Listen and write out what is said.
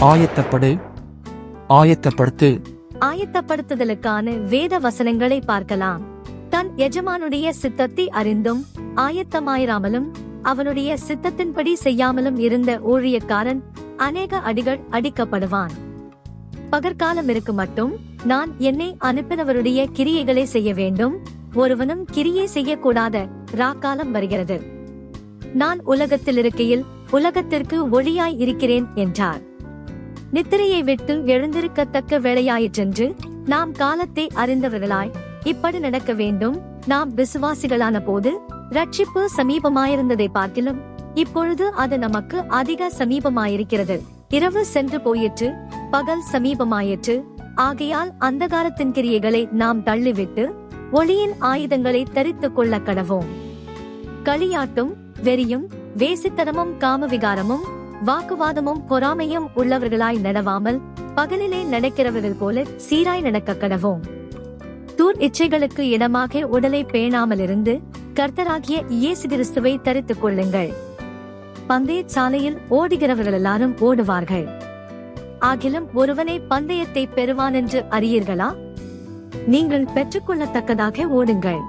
ஆயத்தப்படு, ஆயத்தப்படுத்து. ஆயத்தப்படுத்துதலுக்கான வேத வசனங்களை பார்க்கலாம். தன் எஜமானுடைய சித்தத்தை அறிந்தும் ஆயத்தமாயிராமலும் அவனுடைய சித்தத்தின்படி செய்யாமலும் இருந்த ஊழியக்காரன் அநேக அடிகள் அடிக்கப்படுவான். பகற்காலம் இருக்கு மட்டும் நான் என்னை அனுப்பினவருடைய கிரியைகளை செய்ய வேண்டும், ஒருவனும் கிரியை செய்யக்கூடாத ராக்காலம் வருகிறது. நான் உலகத்தில் இருக்கையில் உலகத்திற்கு ஒளியாய் இருக்கிறேன் என்றார். நித்திரையை விட்டு எழுந்திருக்கத்தக்க வேளையாயிற்றென்று நாம் காலத்தை அறிந்தவர்களாய் இப்படி நடக்க வேண்டும். நாம் விசுவாசிகளான போது ரட்சிப்பு சமீபமாயிருந்ததை பார்க்கிலும் இப்பொழுது அது நமக்கு அதிக சமீபமாயிருக்கிறது. இரவு சென்று போயிற்று, பகல் சமீபமாயிற்று. ஆகையால் அந்தகாரத்தின் கிரியைகளை நாம் தள்ளிவிட்டு ஒளியின் ஆயுதங்களை தரித்துக் கொள்ள கடவோம். களியாட்டும் வெறியும் வேசித்தனமும் காமவிகாரமும் வாக்குவாதமும் பொறாமையும் உள்ளவர்களாய் நடவாமல் பகலிலே நடக்கிறவர்கள் போல சீராய் நடக்க கடவோம். தூர் இச்சைகளுக்கு இடமாக உடலை பேணாமலிருந்து கர்த்தராகிய இயேசு கிறிஸ்துவை தரித்துக் கொள்ளுங்கள். பந்தய சாலையில் ஓடுகிறவர்கள் எல்லாரும் ஓடுவார்கள், ஆகிலும் ஒருவனை பந்தயத்தை பெறுவான் என்று அறியீர்களா? நீங்கள் பெற்றுக்கொள்ளத்தக்கதாக ஓடுங்கள்.